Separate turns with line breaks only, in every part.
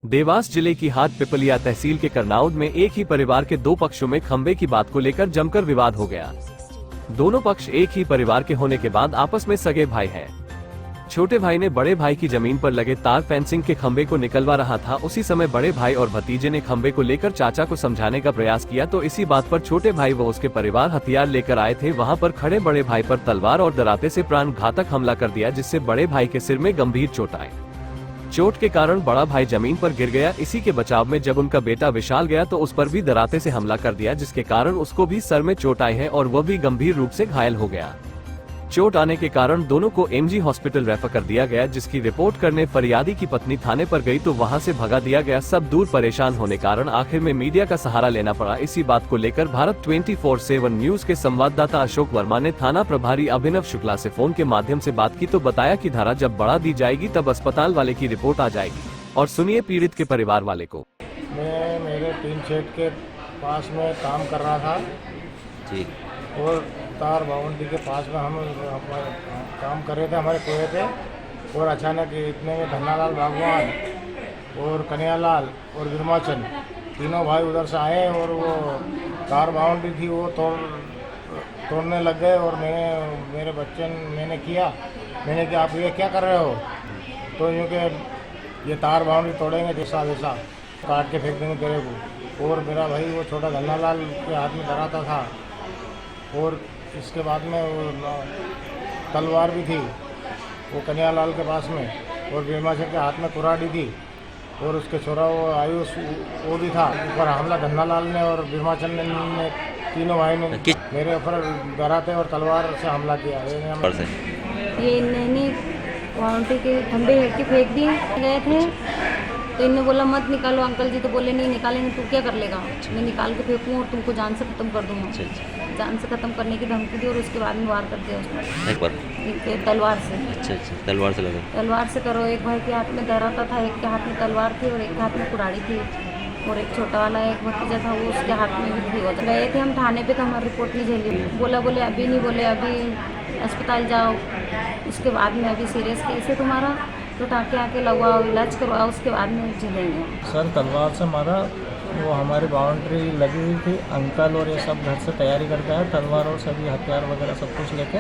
देवास जिले की हाट पिपलिया तहसील के करनाउद में एक ही परिवार के दो पक्षों में खंबे की बात को लेकर जमकर विवाद हो गया। दोनों पक्ष एक ही परिवार के होने के बाद आपस में सगे भाई हैं। छोटे भाई ने बड़े भाई की जमीन पर लगे तार फेंसिंग के खंबे को निकलवा रहा था। उसी समय बड़े भाई और भतीजे ने खंबे को लेकर चाचा को समझाने का प्रयास किया तो इसी बात पर छोटे भाई व उसके परिवार हथियार लेकर आए थे। वहां पर खड़े बड़े भाई पर तलवार और दराते से प्राण घातक हमला कर दिया, जिससे बड़े भाई के सिर में गंभीर चोट आई। चोट के कारण बड़ा भाई जमीन पर गिर गया। इसी के बचाव में जब उनका बेटा विशाल गया तो उस पर भी दराते से हमला कर दिया, जिसके कारण उसको भी सर में चोट आई है और वह भी गंभीर रूप से घायल हो गया। चोट आने के कारण दोनों को एमजी हॉस्पिटल रेफर कर दिया गया, जिसकी रिपोर्ट करने फरियादी की पत्नी थाने पर गई तो वहां से भगा दिया गया। सब दूर परेशान होने कारण आखिर में मीडिया का सहारा लेना पड़ा। इसी बात को लेकर भारत 24/7 न्यूज के संवाददाता अशोक वर्मा ने थाना प्रभारी अभिनव शुक्ला से फोन के माध्यम से बात की तो बताया कि धारा जब बढ़ा दी जाएगी तब अस्पताल वाले की रिपोर्ट आ जाएगी। और सुनिए पीड़ित के परिवार वाले को।
मैं मेरे टीन शेड के पास में काम कर रहा था
जी।
और तार बाउंड्री के पास में हम काम कर रहे थे, हमारे कुएं पे। और अचानक इतने में धन्नालाल भागवान और कन्हैयालाल और विरमाचंद तीनों भाई उधर से आए और वो तार बाउंड्री थी वो तोड़ने लग गए। और मैंने कि आप ये क्या कर रहे हो? तो यूँ कि ये तार बाउंड्री तोड़ेंगे जैसा वैसा काट के फेंक देंगे तेरे को। और मेरा भाई वो छोटा धन्नालाल के हाथ में धराता था और इसके बाद में वो तलवार भी थी वो कन्हैयालाल के पास में, और विरमाचंद के हाथ में कुराड़ी थी और उसके छोरा वो आयुष वो भी था। ऊपर हमला धन्नालाल ने और विरमाचंद ने तीनों भाई ने मेरे ऊपर डराते और तलवार से हमला किया।
ये इन्होंने बाउंड्री के खंबे हेट के फेंक दिए गए थे तो इन्होंने बोला मत निकालो अंकल जी, तो बोले नहीं निकालेंगे, तू क्या कर लेगा? मैं निकाल के फेंकूँ और तुमको जान से ख़त्म कर दूँगा। जान से ख़त्म करने की धमकी दी और उसके बाद में वार कर दिया उसने एक बार तलवार से।
अच्छा, तलवार से लगा? तलवार
से करो। एक भाई के हाथ में दराता था, एक के हाथ में तलवार थी और एक के हाथ में कुराड़ी थी और एक छोटा वाला एक भतीजा था वो उसके हाथ में भी थी। गए थे हम थाने पे तो हमारी रिपोर्ट नहीं झेली। बोले अभी नहीं, बोले अभी अस्पताल जाओ, उसके बाद में अभी सीरियस केस है तुम्हारा तो टाँके आके लगवाओ, इलाज करवाओ, उसके बाद में झेलेंगे।
सर तलवार से मारा, वो हमारी बाउंड्री लगी हुई थी। अंकल और ये सब घर से तैयारी करते हैं तलवार और सभी हथियार वगैरह सब कुछ लेके,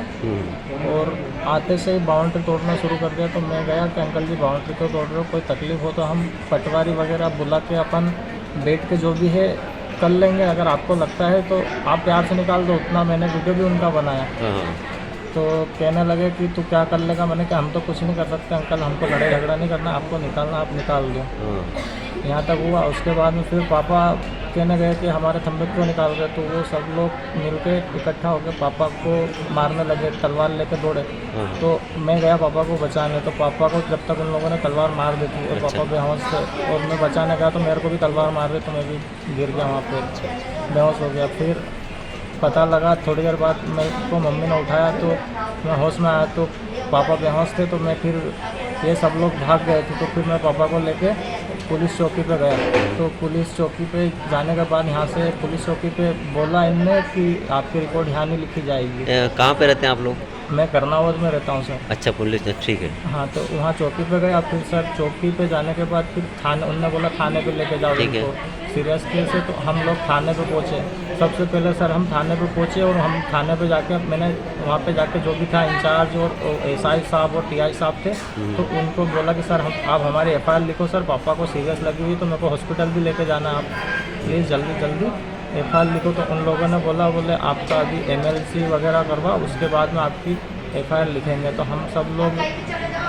और आते से ही बाउंड्री तोड़ना शुरू कर दिया। तो मैं गया कि अंकल जी बाउंड्री तो तोड़ रहे हो, कोई तकलीफ हो तो हम पटवारी वगैरह बुला के अपन बैठ के जो भी है कर लेंगे, अगर आपको लगता है तो आप प्यार से निकाल दो। उतना मैंने वीडियो भी उनका बनाया। तो कहने लगे कि तू क्या कर लेगा? मैंने कहा हम तो कुछ नहीं कर सकते अंकल, हमको लड़ाई झगड़ा नहीं करना, आपको निकालना आप निकाल दो। यहाँ तक हुआ। उसके बाद में फिर पापा कहने गए कि हमारे खंबे क्यों निकाल गए, तो वो सब लोग मिलके इकट्ठा होकर पापा को मारने लगे, तलवार लेके दौड़े। तो मैं गया पापा को बचाने, तो पापा को जब तक उन लोगों ने तलवार मार दी थी और पापा बेहोश थे और मैं बचाने गया तो मेरे को भी तलवार मार रही, तो मैं भी गिर गया वहाँ पर, बेहोश हो गया। फिर पता लगा थोड़ी देर बाद मेरे को मम्मी ने उठाया तो मैं होश में आया तो पापा बेहोश थे। तो मैं फिर ये सब लोग भाग गए थे, तो फिर मैं पापा को लेके पुलिस चौकी पे गया। तो पुलिस चौकी पे जाने के बाद यहाँ से पुलिस चौकी पे बोला इनने कि आपकी रिपोर्ट यहाँ नहीं लिखी जाएगी।
कहाँ पे रहते हैं आप लोग?
मैं करनावत में रहता हूँ सर।
अच्छा, पुलिस, ठीक है।
हाँ, तो वहाँ चौकी पे गया। फिर सर चौकी पे जाने के बाद फिर थाने, उनने बोला थाने पे लेके जाओ इनको, सीरियस केस है। तो हम लोग थाने पे पहुँचे। सबसे पहले सर हम थाने पे पहुँचे और हम थाने पे जाके मैंने वहाँ पे जाके जो भी था इंचार्ज और एसआई साहब और टीआई साहब थे, तो उनको बोला कि सर आप हमारी एफआईआर लिखो, सर पापा को सीरियस लगी हुई तो मेरे को हॉस्पिटल भी लेके जाना, आप प्लीज़ जल्दी एफआईआर लिखो। तो उन लोगों ने बोले आपका अभी एमएलसी वगैरह करवा, उसके बाद में आपकी एफआईआर लिखेंगे। तो हम सब लोग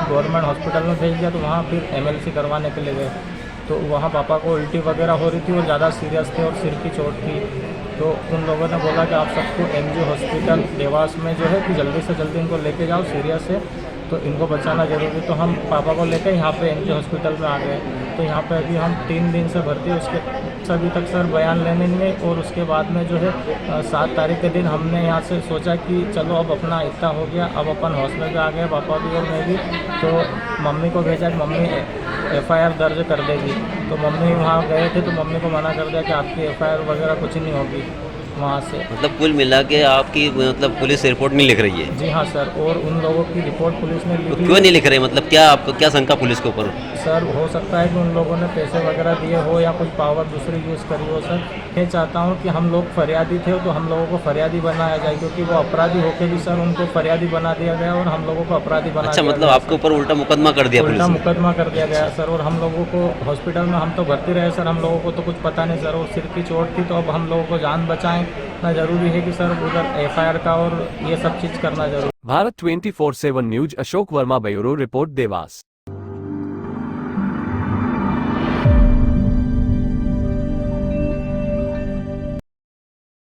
गवर्नमेंट हॉस्पिटल में भेज दिया। तो वहाँ फिर एमएलसी करवाने के लिए गए। तो वहाँ पापा को उल्टी वगैरह हो रही थी और ज़्यादा सीरियस थे और सिर की चोट थी। तो उन लोगों ने बोला कि आप सबको एमजी हॉस्पिटल देवास में जो है कि जल्दी से जल्दी इनको लेके जाओ, सीरियस है तो इनको बचाना जरूरी। तो हम पापा को लेकर यहाँ पे एमजी हॉस्पिटल में आ गए। तो यहाँ पे अभी हम 3 दिन से भर्ती है। उसके अभी तक सर बयान लेने में, और उसके बाद में जो है 7 तारीख के दिन हमने यहाँ से सोचा कि चलो अब अपना इतना हो गया, अब अपन हौसले पे आ गए, पापा भी और मैं भी। तो मम्मी को भेजा कि मम्मी एफआईआर दर्ज कर देगी। तो मम्मी वहाँ गए थे तो मम्मी को मना कर दिया कि आपकी एफआईआर वगैरह कुछ नहीं होगी। वहाँ से।
मतलब कुल मिला के आपकी मतलब पुलिस रिपोर्ट नहीं लिख रही है?
जी हाँ सर, और उन लोगों की रिपोर्ट पुलिस ने
तो
लिखी।
क्यों नहीं लिख रहे? मतलब क्या आपको क्या शंका पुलिस के ऊपर?
सर हो सकता है कि उन लोगों ने पैसे वगैरह दिए हो या कुछ पावर दूसरी यूज़ करी हो। सर मैं चाहता हूँ कि हम लोग फरियादी थे तो हम लोगों को फरियादी बनाया जाए, क्योंकि वो अपराधी होके भी सर उनको फरियादी बना दिया गया और हम लोगों को अपराधी बना
अच्छा,
दिया
मतलब
गया।
आपके ऊपर उल्टा मुकदमा कर दिया पुलिस
उल्टा
ने?
मुकदमा कर दिया गया सर, और हम लोगों को हॉस्पिटल में हम तो भर्ती रहे सर, हम लोगों को तो कुछ पता नहीं सर, और सिर की चोट थी तो अब हम लोगों को जान बचाएं ना जरूरी है कि सर उधर FIR का और ये सब चीज़ करना जरूरी।
Bharat 24/7 news, Ashok Verma, bureau report, Dewas.